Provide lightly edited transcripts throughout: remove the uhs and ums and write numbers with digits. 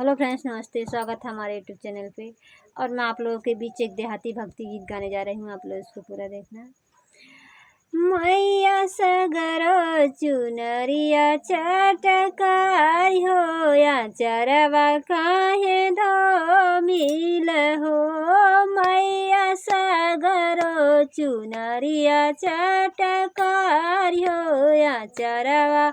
Hello friends, नमस्ते। स्वागत है हमारे यूट्यूब चैनल पे। और मैं आप लोगों के बीच एक देहाती भक्ति गीत गाने जा रही हूँ। आप लोग इसको पूरा देखना। मैया सगरो चुनरिया चटकार हो, या चरवा काहे धोमिल हो। मैया सगरो चुनरिया चटकार हो, या चरवा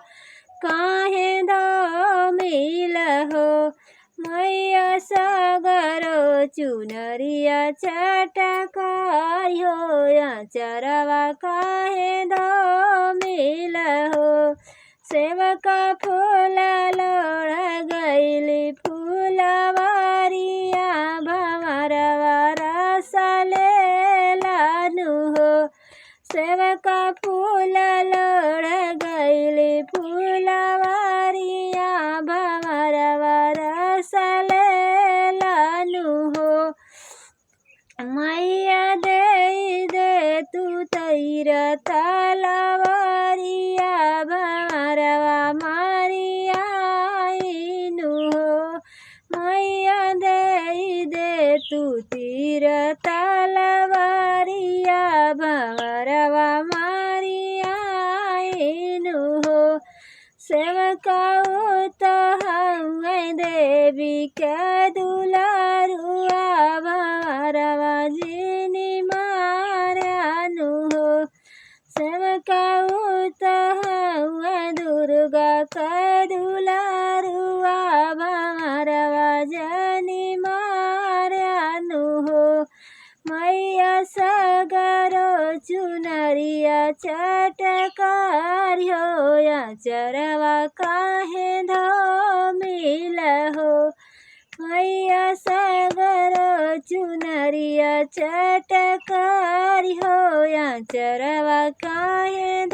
काहे धोमिल हो। मैया सगरो चुनरिया चटकार हो, या चरवा काहे धोमिल हो। सेवका फूल लोढ़ गईली फूलवारिया, भंवरवा रस लेलानु हो। सेवका फूल लोढ़ गईली फूलवारिया, भंवरवा रस लेलानु हो। मैया दे तू तैर तलवारिया, भंवरवा मारिया इनु हो। मैया दे तू तीर तलवारिया, भंवरवा मारिया इनु हो। सेवका तो हउए देवी के दुलारुआ, भंवरवा जिनी मारनु हो। सेवका तो हउए दुर्गा के दुलारुआ, भंवरवा जनी मारनु हो। मैया सगरो चुनरिया चटकार हो, या चरवा काहे धोमिल हो। मैया सगरो चुनरिया चटकार हो, या चरवा काहे